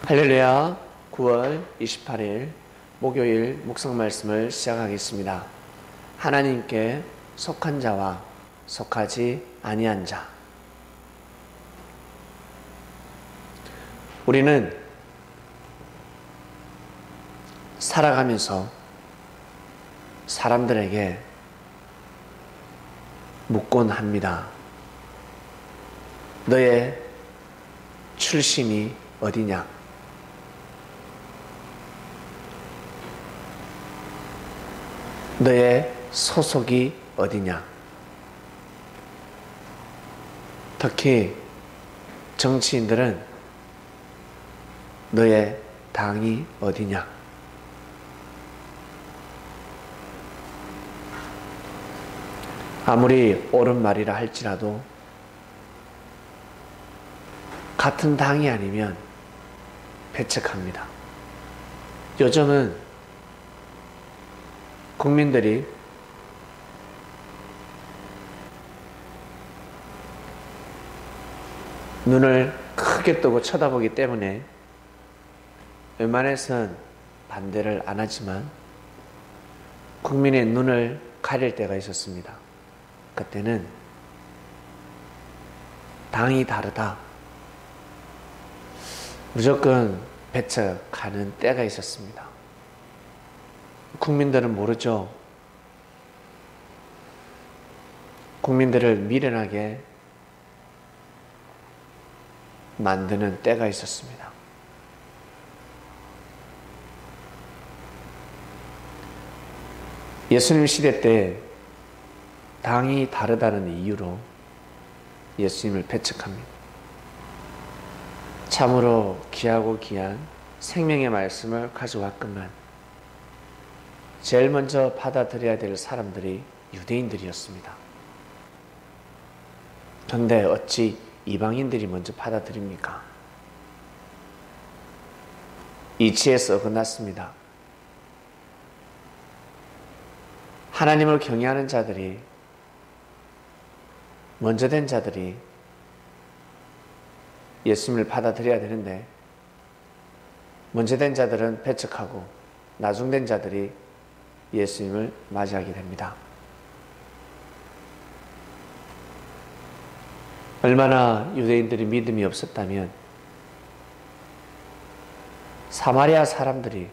할렐루야. 9월 28일 목요일 묵상 말씀을 시작하겠습니다. 하나님께 속한 자와 속하지 아니한 자. 우리는 살아가면서 사람들에게 묻곤 합니다. 너의 출신이 어디냐? 너의 소속이 어디냐? 특히 정치인들은 너의 당이 어디냐? 아무리 옳은 말이라 할지라도 같은 당이 아니면 배척합니다. 요즘은 국민들이 눈을 크게 뜨고 쳐다보기 때문에 웬만해선 반대를 안 하지만 국민의 눈을 가릴 때가 있었습니다. 그때는 당이 다르다, 무조건 배척하는 때가 있었습니다. 국민들은 모르죠. 국민들을 미련하게 만드는 때가 있었습니다. 예수님 시대 때 당이 다르다는 이유로 예수님을 배척합니다. 참으로 귀하고 귀한 생명의 말씀을 가져왔건만 제일 먼저 받아들여야 될 사람들이 유대인들이었습니다. 그런데 어찌 이방인들이 먼저 받아들입니까? 이치에서 어긋났습니다. 하나님을 경외하는 자들이, 먼저 된 자들이 예수님을 받아들여야 되는데, 먼저 된 자들은 배척하고 나중된 자들이 예수님을 맞이하게 됩니다. 얼마나 유대인들이 믿음이 없었다면 사마리아 사람들이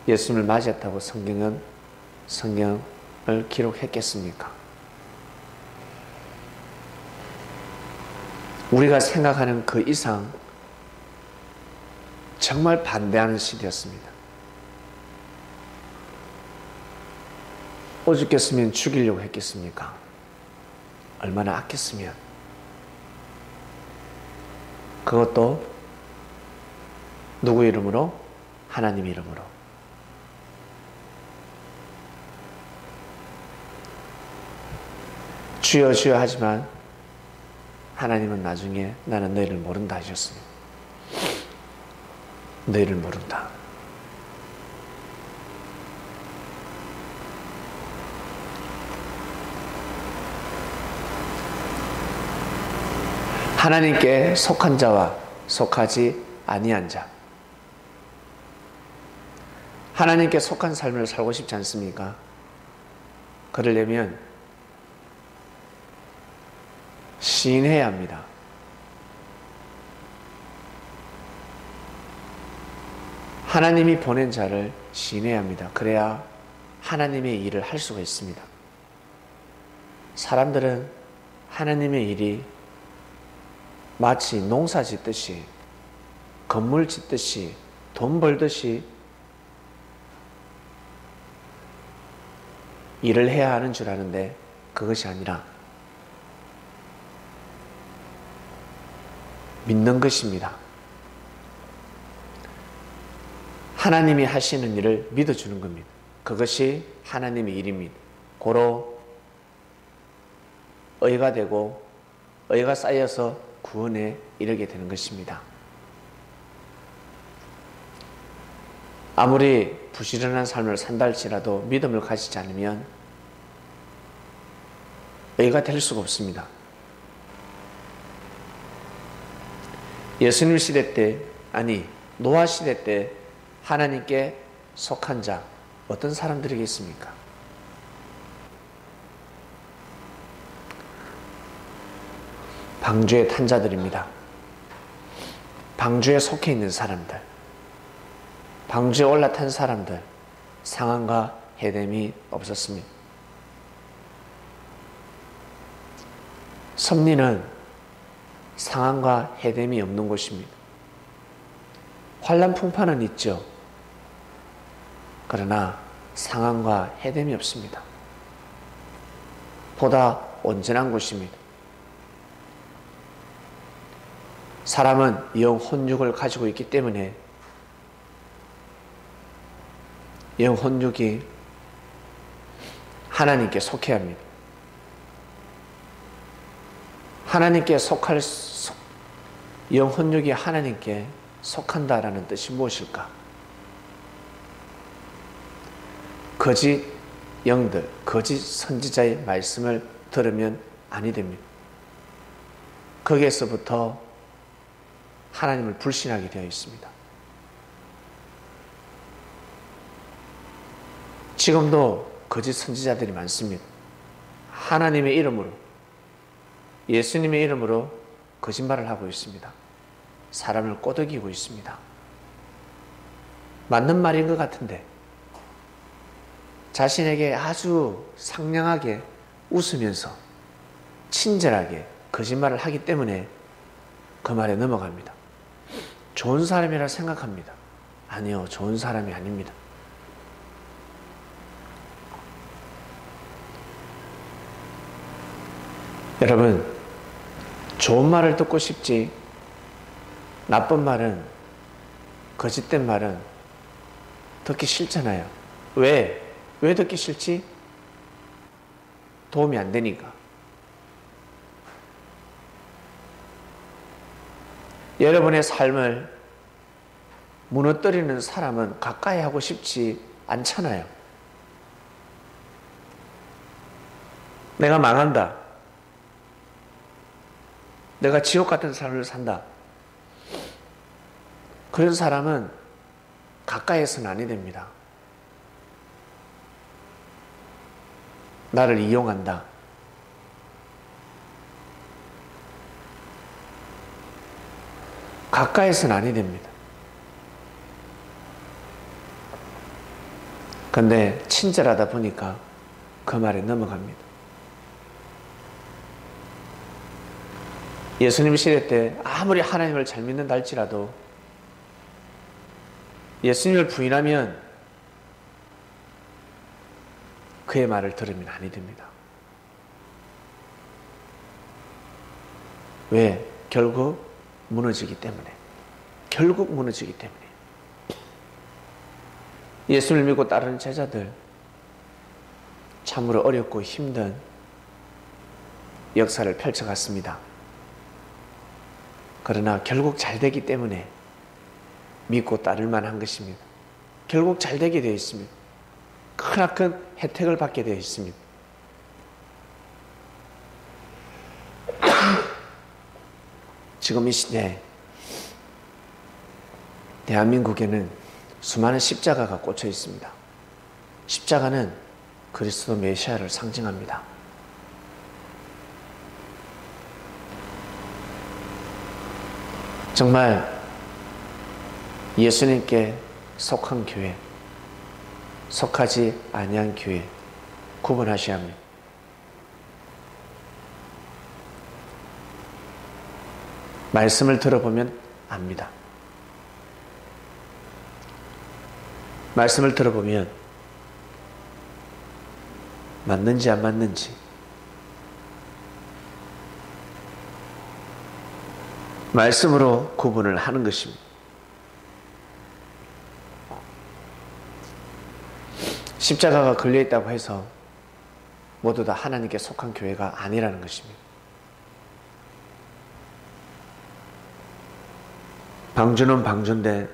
예수님을 맞이했다고 성경을 기록했겠습니까? 우리가 생각하는 그 이상 정말 반대하는 시대였습니다. 오죽했으면 죽이려고 했겠습니까? 얼마나 아꼈으면. 그것도 누구 이름으로? 하나님 이름으로. 주여 주여 하지만 하나님은 나중에 나는 너희를 모른다 하셨습니다. 너희를 모른다. 하나님께 속한 자와 속하지 아니한 자. 하나님께 속한 삶을 살고 싶지 않습니까? 그러려면 시인해야 합니다. 하나님이 보낸 자를 시인해야 합니다. 그래야 하나님의 일을 할 수가 있습니다. 사람들은 하나님의 일이 마치 농사 짓듯이, 건물 짓듯이, 돈 벌듯이 일을 해야 하는 줄 아는데 그것이 아니라 믿는 것입니다. 하나님이 하시는 일을 믿어주는 겁니다. 그것이 하나님의 일입니다. 고로 의가 되고 의가 쌓여서 구원에 이르게 되는 것입니다. 아무리 부지런한 삶을 산다 할지라도 믿음을 가지지 않으면 의가 될 수가 없습니다. 예수님 시대 때, 아니 노아 시대 때 하나님께 속한 자 어떤 사람들이겠습니까? 방주에 탄 자들입니다. 방주에 속해 있는 사람들, 방주에 올라탄 사람들, 상한과 해됨이 없었습니다. 섭리는 상한과 해됨이 없는 곳입니다. 환난 풍파는 있죠. 그러나 상한과 해됨이 없습니다. 보다 온전한 곳입니다. 사람은 영혼육을 가지고 있기 때문에 영혼육이 하나님께 속해야 합니다. 하나님께 속할 영혼육이 하나님께 속한다라는 뜻이 무엇일까? 거짓 영들, 거짓 선지자의 말씀을 들으면 아니 됩니다. 거기에서부터 하나님을 불신하게 되어 있습니다. 지금도 거짓 선지자들이 많습니다. 하나님의 이름으로, 예수님의 이름으로 거짓말을 하고 있습니다. 사람을 꼬드기고 있습니다. 맞는 말인 것 같은데 자신에게 아주 상냥하게 웃으면서 친절하게 거짓말을 하기 때문에 그 말에 넘어갑니다. 좋은 사람이라 생각합니다. 아니요, 좋은 사람이 아닙니다. 여러분, 좋은 말을 듣고 싶지 나쁜 말은, 거짓된 말은 듣기 싫잖아요. 왜 듣기 싫지? 도움이 안 되니까. 여러분의 삶을 무너뜨리는 사람은 가까이 하고 싶지 않잖아요. 내가 망한다. 내가 지옥 같은 삶을 산다. 그런 사람은 가까이에서는 아니 됩니다. 나를 이용한다. 가까이에서는 아니 됩니다. 근데 친절하다 보니까 그 말에 넘어갑니다. 예수님 시대 때 아무리 하나님을 잘 믿는다 할지라도 예수님을 부인하면 그의 말을 들으면 아니 됩니다. 왜? 결국 무너지기 때문에. 결국 무너지기 때문에. 예수를 믿고 따르는 제자들, 참으로 어렵고 힘든 역사를 펼쳐갔습니다. 그러나 결국 잘 되기 때문에 믿고 따를 만한 것입니다. 결국 잘 되게 되어 있습니다. 크나큰 혜택을 받게 되어 있습니다. 지금 이 시대에 대한민국에는 수많은 십자가가 꽂혀 있습니다. 십자가는 그리스도 메시아를 상징합니다. 정말 예수님께 속한 교회, 속하지 아니한 교회 구분하셔야 합니다. 말씀을 들어보면 압니다. 말씀을 들어보면 맞는지 안 맞는지, 말씀으로 구분을 하는 것입니다. 십자가가 걸려있다고 해서 모두 다 하나님께 속한 교회가 아니라는 것입니다. 방주는 방주인데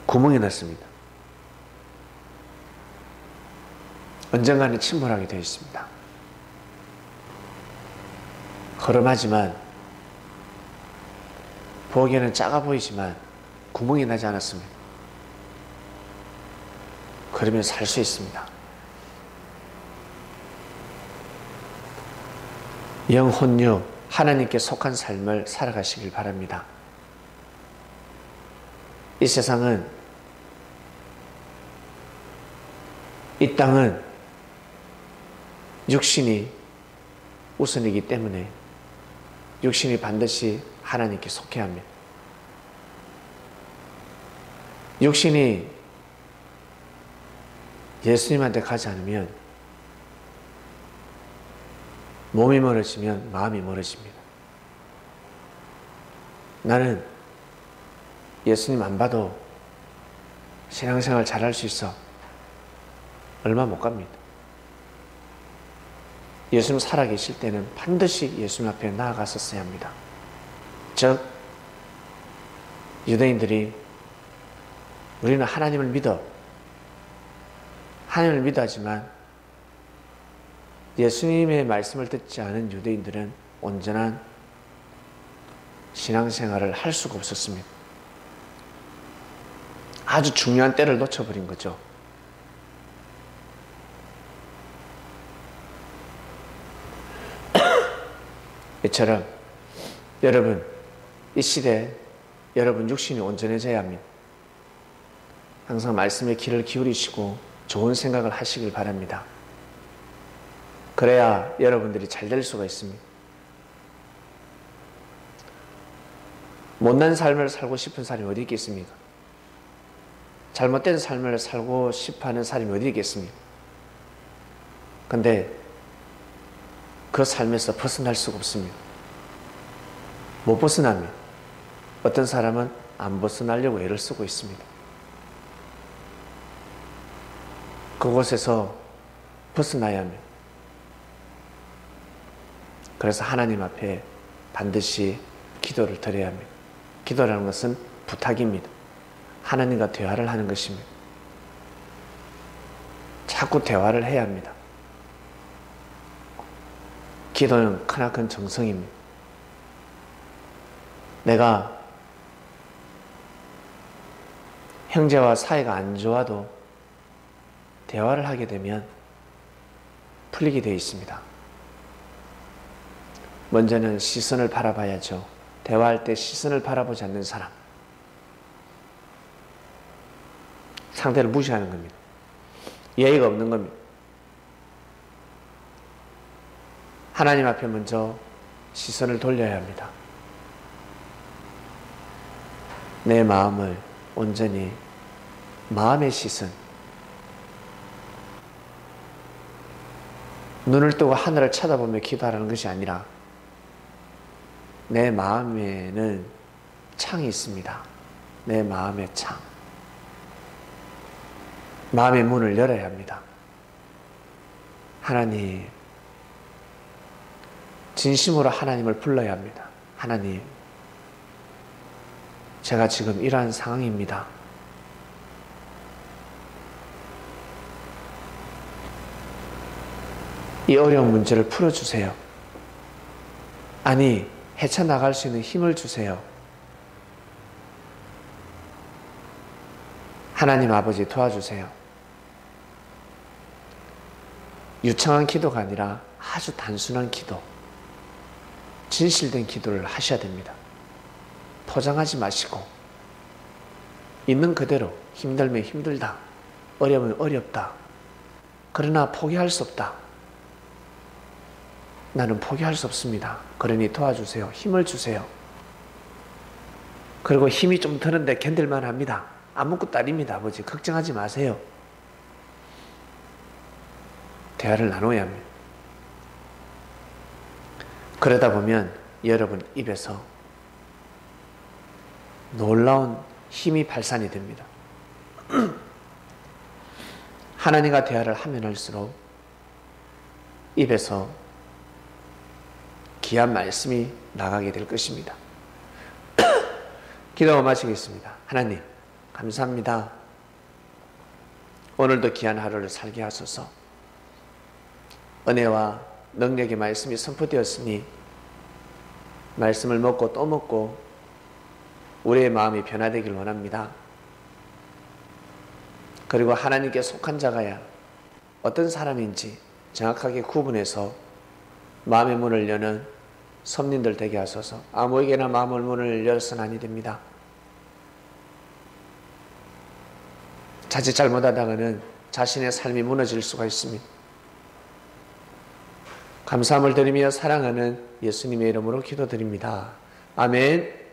구멍이 났습니다. 언젠가는 침몰하게 되어 있습니다. 허름하지만 보기에는 작아 보이지만 구멍이 나지 않았습니다. 그러면 살 수 있습니다. 영혼유 하나님께 속한 삶을 살아가시길 바랍니다. 이 세상은, 이 땅은 육신이 우선이기 때문에 육신이 반드시 하나님께 속해야 합니다. 육신이 예수님한테 가지 않으면 몸이 멀어지면 마음이 멀어집니다. 나는 예수님 안 봐도 신앙생활 잘할 수 있어. 얼마 못 갑니다. 예수님 살아계실 때는 반드시 예수님 앞에 나아갔었어야 합니다. 즉 유대인들이 우리는 하나님을 믿어. 하나님을 믿어하지만 예수님의 말씀을 듣지 않은 유대인들은 온전한 신앙생활을 할 수가 없었습니다. 아주 중요한 때를 놓쳐버린 거죠. 이처럼 여러분, 이 시대에 여러분 육신이 온전해져야 합니다. 항상 말씀에 귀를 기울이시고 좋은 생각을 하시길 바랍니다. 그래야 여러분들이 잘 될 수가 있습니다. 못난 삶을 살고 싶은 사람이 어디 있겠습니까? 잘못된 삶을 살고 싶어하는 사람이 어디 있겠습니까? 근데 그 삶에서 벗어날 수가 없습니다. 못 벗어납니다. 어떤 사람은 안 벗어나려고 애를 쓰고 있습니다. 그곳에서 벗어나야 합니다. 그래서 하나님 앞에 반드시 기도를 드려야 합니다. 기도라는 것은 부탁입니다. 하나님과 대화를 하는 것입니다. 자꾸 대화를 해야 합니다. 기도는 크나큰 정성입니다. 내가 형제와 사이가 안 좋아도 대화를 하게 되면 풀리게 되어 있습니다. 먼저는 시선을 바라봐야죠. 대화할 때 시선을 바라보지 않는 사람, 상대를 무시하는 겁니다. 예의가 없는 겁니다. 하나님 앞에 먼저 시선을 돌려야 합니다. 내 마음을 온전히, 마음의 시선, 눈을 뜨고 하늘을 쳐다보며 기도하라는 것이 아니라 내 마음에는 창이 있습니다. 내 마음의 창, 마음의 문을 열어야 합니다. 하나님, 진심으로 하나님을 불러야 합니다. 하나님, 제가 지금 이러한 상황입니다. 이 어려운 문제를 풀어주세요. 아니, 헤쳐나갈 수 있는 힘을 주세요. 하나님 아버지 도와주세요. 유창한 기도가 아니라 아주 단순한 기도, 진실된 기도를 하셔야 됩니다. 포장하지 마시고 있는 그대로 힘들면 힘들다, 어려우면 어렵다, 그러나 포기할 수 없다. 나는 포기할 수 없습니다. 그러니 도와주세요. 힘을 주세요. 그리고 힘이 좀 드는데 견딜만 합니다. 아무것도 아닙니다. 아버지 걱정하지 마세요. 대화를 나눠야 합니다. 그러다 보면 여러분 입에서 놀라운 힘이 발산이 됩니다. 하나님과 대화를 하면 할수록 입에서 귀한 말씀이 나가게 될 것입니다. 기도 마치겠습니다. 하나님, 감사합니다. 오늘도 귀한 하루를 살게 하소서. 은혜와 능력의 말씀이 선포되었으니 말씀을 먹고 또 먹고 우리의 마음이 변화되길 원합니다. 그리고 하나님께 속한 자가야 어떤 사람인지 정확하게 구분해서 마음의 문을 여는 성민들 되게 하소서. 아무에게나 마음의 문을 열어서는 아니 됩니다. 자칫 잘못하다가는 자신의 삶이 무너질 수가 있습니다. 감사함을 드리며 사랑하는 예수님의 이름으로 기도드립니다. 아멘.